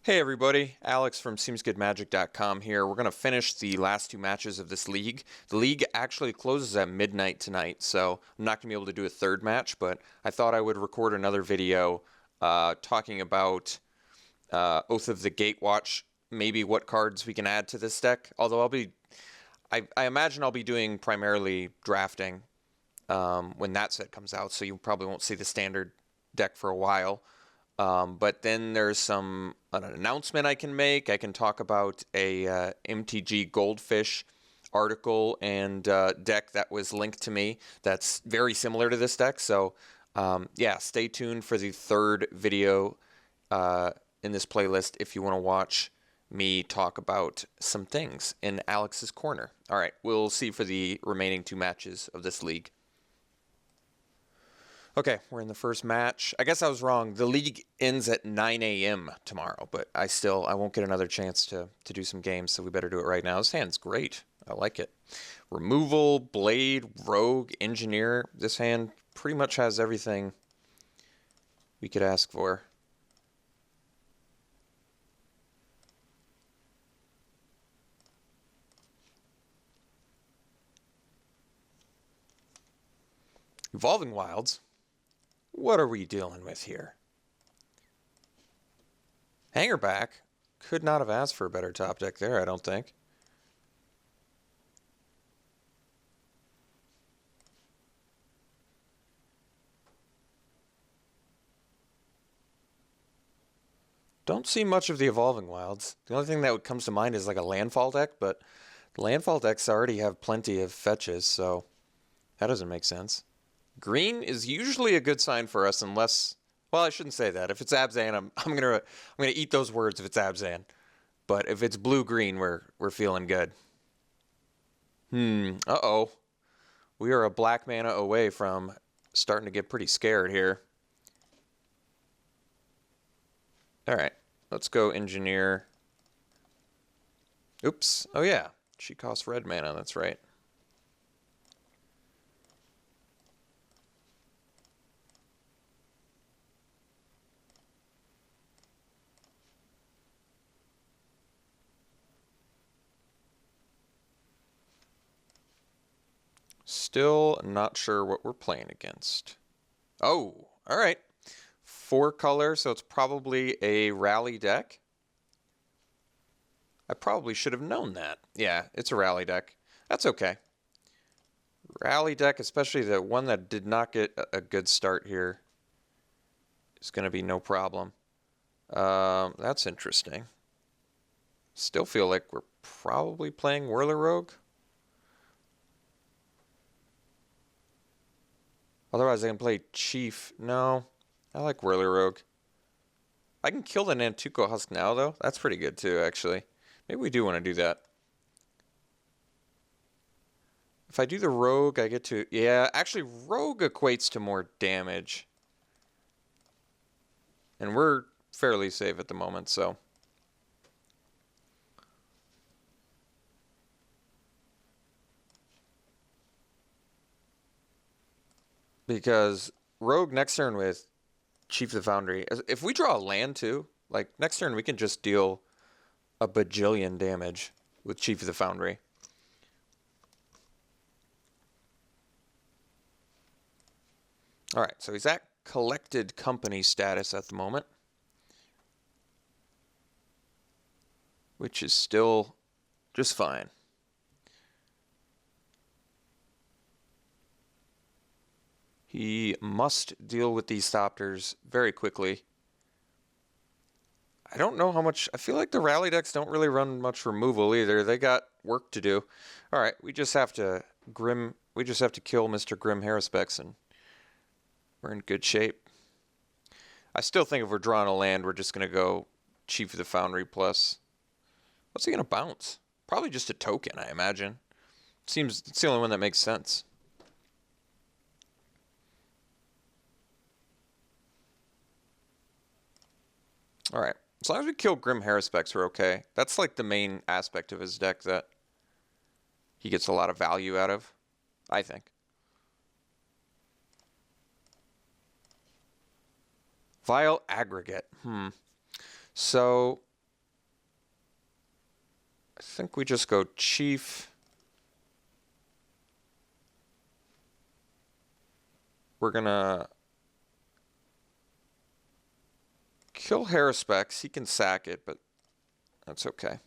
Hey everybody, Alex from SeemsGoodMagic.com here. We're going to finish the last two matches of this league. The league actually closes at midnight tonight, so I'm not going to be able to do a third match, but I thought I would record another video talking about Oath of the Gatewatch, maybe what cards we can add to this deck. Although I imagine I'll be doing primarily drafting when that set comes out, so you probably won't see the standard deck for a while. But then there's an announcement I can make. I can talk about a MTG Goldfish article and deck that was linked to me that's very similar to this deck. So yeah, stay tuned for the third video in this playlist if you want to watch me talk about some things in Alex's Corner. All right, we'll see for the remaining two matches of this league. Okay, we're in the first match. I guess I was wrong. The league ends at 9 a.m. tomorrow, but I won't get another chance to do some games, so we better do it right now. This hand's great. I like it. Removal, Blade, Rogue, Engineer. This hand pretty much has everything we could ask for. Evolving Wilds. What are we dealing with here? Hangerback. Could not have asked for a better top deck there, I don't think. Don't see much of the Evolving Wilds. The only thing that comes to mind is like a landfall deck, but the landfall decks already have plenty of fetches, so that doesn't make sense. Green is usually a good sign for us unless, well, I shouldn't say that. If it's Abzan, I'm gonna eat those words if it's Abzan. But if it's blue-green, we're feeling good. Uh-oh. We are a black mana away from starting to get pretty scared here. All right, let's go Engineer. Oops. Oh yeah, she costs red mana, that's right. Still not sure what we're playing against. Oh, all right. 4-color, so it's probably a rally deck. I probably should have known that. Yeah, it's a rally deck. That's okay. Rally deck, especially the one that did not get a good start here, is going to be no problem. That's interesting. Still feel like we're probably playing Whirler Rogue. Otherwise, I can play Chief. No, I like Whirler Rogue. I can kill the Nantuko Husk now, though. That's pretty good, too, actually. Maybe we do want to do that. If I do the Rogue, I get to... Yeah, actually, Rogue equates to more damage. And we're fairly safe at the moment, so... Because Rogue next turn with Chief of the Foundry, if we draw a land too, like next turn we can just deal a bajillion damage with Chief of the Foundry. All right, so he's at collected company status at the moment, which is still just fine. He must deal with these Thopters very quickly. I don't know how much... I feel like the rally decks don't really run much removal either. They got work to do. All right, we just have to kill Mr. Grim Harrispex and we're in good shape. I still think if we're drawing a land, we're just going to go Chief of the Foundry plus... What's he going to bounce? Probably just a token, I imagine. Seems it's the only one that makes sense. All right. As long as we kill Grim Harrispex, we're okay. That's like the main aspect of his deck that he gets a lot of value out of, I think. Vile Aggregate. So I think we just go Chief. We're going to kill Harrispex. He can sack it, but that's okay.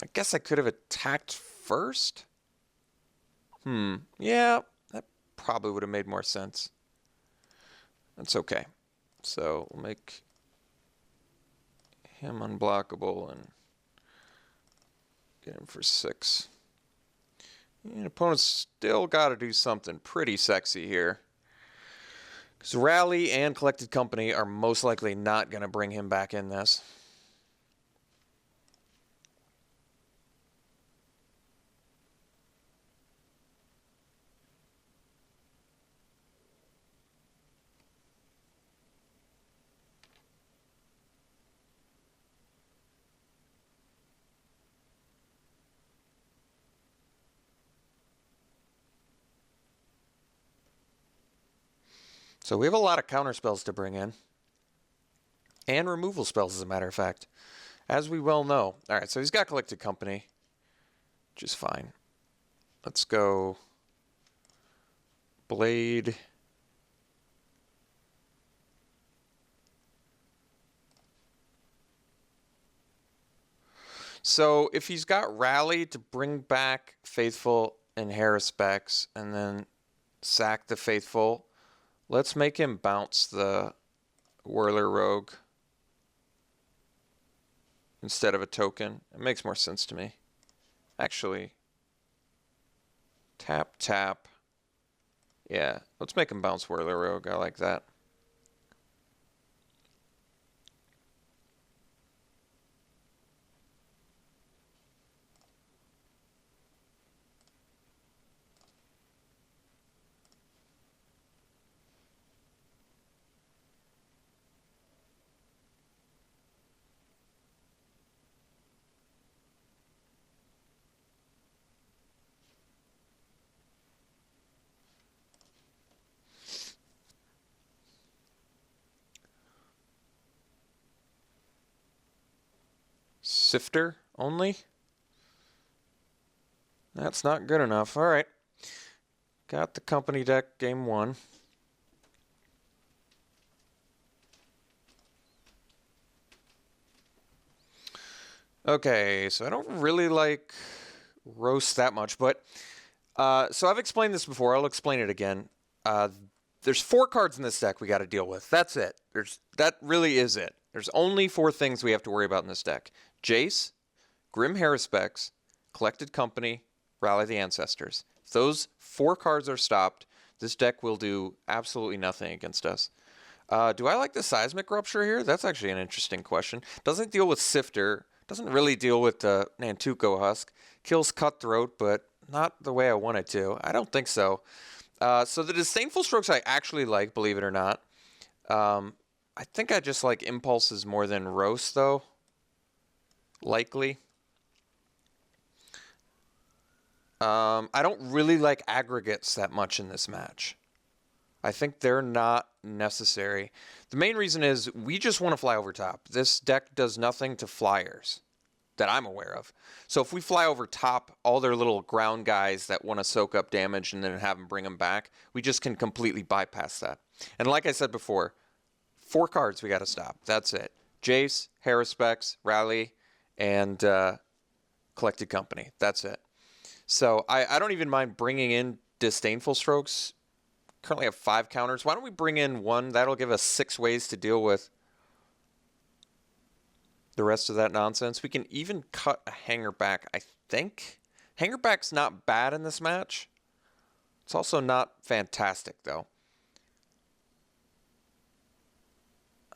I guess I could have attacked first. Yeah, that probably would have made more sense. That's okay. So we'll make him unblockable and get him for 6. And opponent's still got to do something pretty sexy here. Because Rally and Collected Company are most likely not going to bring him back in this. So we have a lot of counter spells to bring in. And removal spells, as a matter of fact. As we well know. Alright, so he's got Collected Company. Which is fine. Let's go Blade. So if he's got Rally to bring back Faithful and Harrispex and then sack the Faithful, let's make him bounce the Whirler Rogue instead of a token. It makes more sense to me. Actually, tap, tap. Yeah, let's make him bounce Whirler Rogue. I like that. Sifter only? That's not good enough. All right. Got the company deck game 1. Okay, so I don't really like Roast that much, but so I've explained this before. I'll explain it again. There's 4 cards in this deck we got to deal with. That's it. That really is it. There's only 4 things we have to worry about in this deck. Jace, Grim Harrispex, Collected Company, Rally the Ancestors. If those 4 cards are stopped, this deck will do absolutely nothing against us. Do I like the Seismic Rupture here? That's actually an interesting question. Doesn't deal with Sifter. Doesn't really deal with the Nantuko Husk. Kills Cutthroat, but not the way I want it to. I don't think so. So the Disdainful Strokes I actually like, believe it or not. I think I just like Impulses more than Roast, though. Likely. I don't really like Aggregates that much in this match. I think they're not necessary. The main reason is we just want to fly over top. This deck does nothing to flyers that I'm aware of. So if we fly over top all their little ground guys that want to soak up damage and then have them bring them back, we just can completely bypass that. And like I said before, 4 cards we got to stop. That's it. Jace, Harrispex, Rally, and Collected Company. That's it. So I don't even mind bringing in Disdainful Strokes. Currently have 5 counters. Why don't we bring in 1? That'll give us 6 ways to deal with the rest of that nonsense. We can even cut a Hanger back, I think. Hanger back's not bad in this match. It's also not fantastic, though.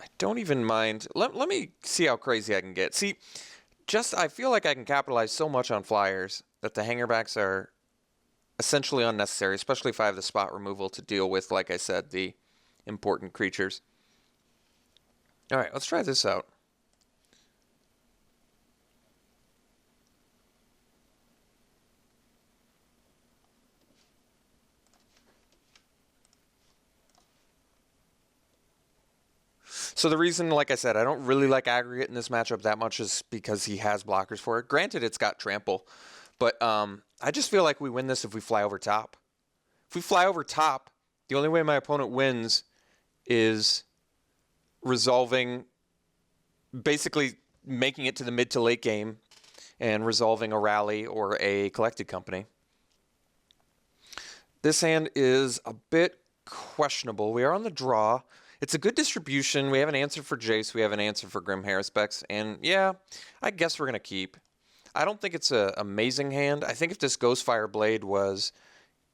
I don't even mind. Let me see how crazy I can get. See, I feel like I can capitalize so much on flyers that the Hanger backs are essentially unnecessary, especially if I have the spot removal to deal with, like I said, the important creatures. All right, let's try this out. So the reason, like I said, I don't really like aggregate in this matchup that much is because he has blockers for it. Granted, it's got trample, but I just feel like we win this if we fly over top. If we fly over top, the only way my opponent wins is resolving, basically making it to the mid to late game and resolving a rally or a collected company. This hand is a bit questionable. We are on the draw. It's a good distribution. We have an answer for Jace. We have an answer for Grim Haruspex. And yeah, I guess we're going to keep. I don't think it's an amazing hand. I think if this Ghostfire Blade was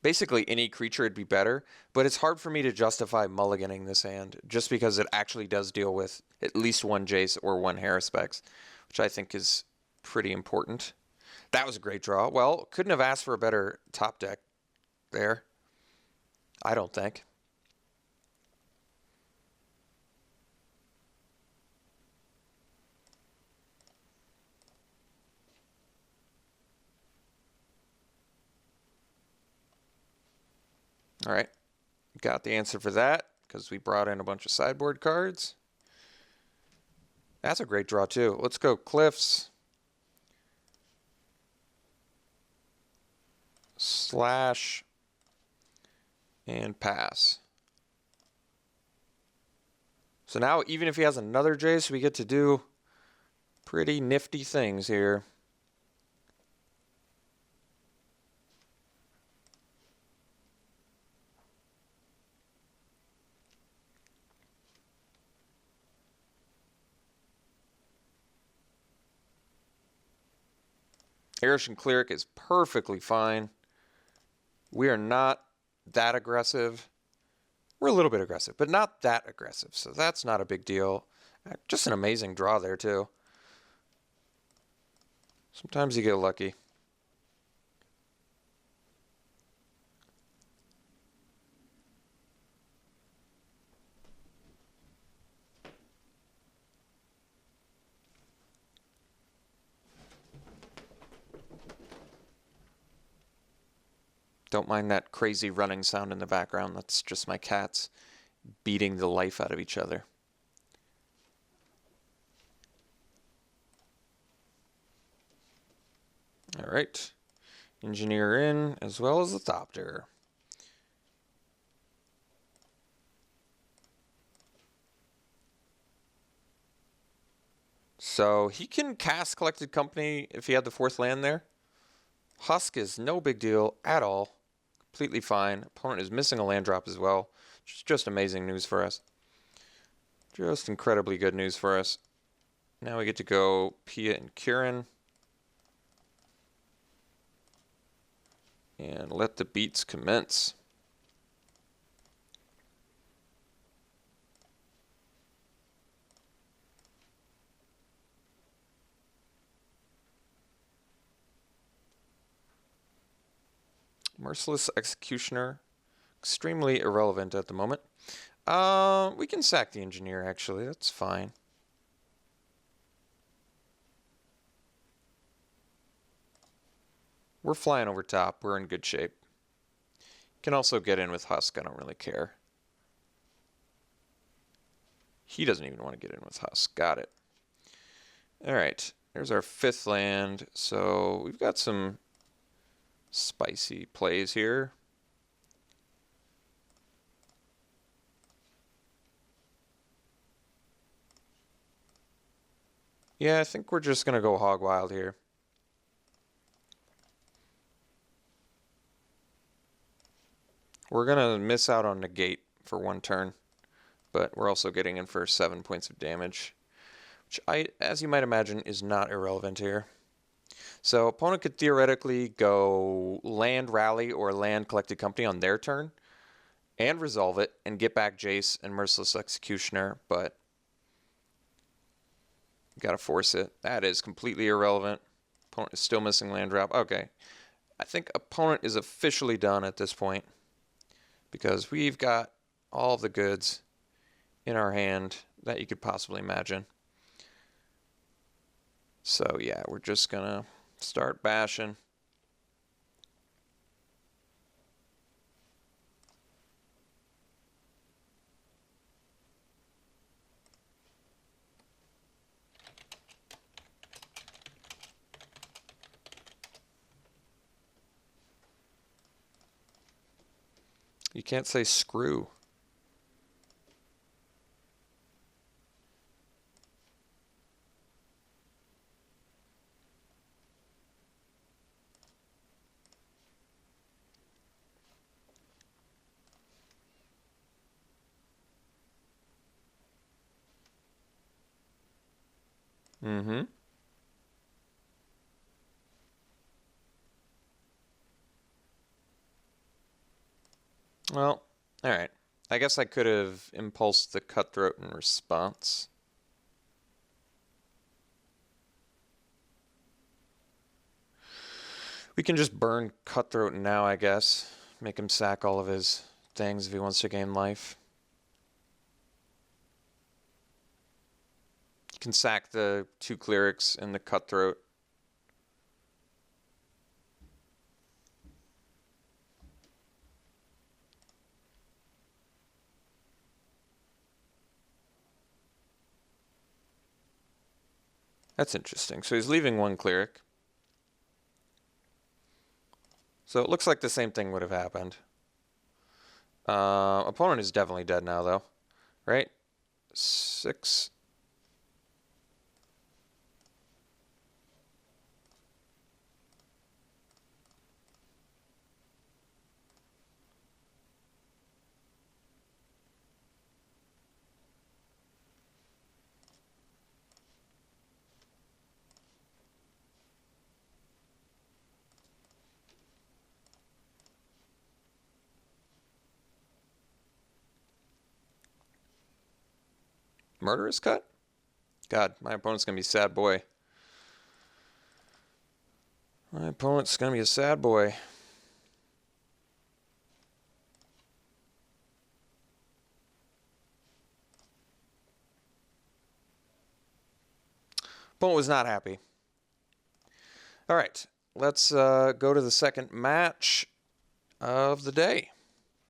basically any creature, it'd be better. But it's hard for me to justify mulliganing this hand just because it actually does deal with at least one Jace or one Haruspex, which I think is pretty important. That was a great draw. Well, couldn't have asked for a better top deck there, I don't think. All right, got the answer for that because we brought in a bunch of sideboard cards. That's a great draw too. Let's go Cliffs. Slash. And pass. So now even if he has another Jace, we get to do pretty nifty things here. Erishan Cleric is perfectly fine. We are not that aggressive. We're a little bit aggressive, but not that aggressive. So that's not a big deal. Just an amazing draw there, too. Sometimes you get lucky. Don't mind that crazy running sound in the background. That's just my cats beating the life out of each other. All right. Engineer in as well as the Thopter. So he can cast Collected Company if he had the 4th land there. Husk is no big deal at all. Completely fine. Opponent is missing a land drop as well. Just amazing news for us. Just incredibly good news for us. Now we get to go Pia and Kieran. And let the beats commence. Merciless Executioner, extremely irrelevant at the moment. We can sack the Engineer, actually. That's fine. We're flying over top. We're in good shape. Can also get in with Husk. I don't really care. He doesn't even want to get in with Husk. Got it. All right. There's our 5th land. So we've got some spicy plays here. Yeah, I think we're just going to go hog wild here. We're going to miss out on negate for 1 turn, but we're also getting in for 7 points of damage, which as you might imagine, is not irrelevant here. So opponent could theoretically go land Rally or land Collected Company on their turn and resolve it and get back Jace and Merciless Executioner, but gotta force it. That is completely irrelevant. Opponent is still missing land drop. Okay. I think opponent is officially done at this point because we've got all the goods in our hand that you could possibly imagine. So yeah, we're just gonna start bashing. You can't say screw. Mm-hmm. Well, all right. I guess I could have impulsed the cutthroat in response. We can just burn cutthroat now, I guess. Make him sack all of his things if he wants to gain life. You can sack the 2 clerics and the cutthroat. That's interesting. So he's leaving 1 cleric. So it looks like the same thing would have happened. Opponent is definitely dead now, though. Right? 6. Murderous cut? God, my opponent's going to be a sad boy. My opponent's going to be a sad boy. Opponent was not happy. All right, let's go to the second match of the day.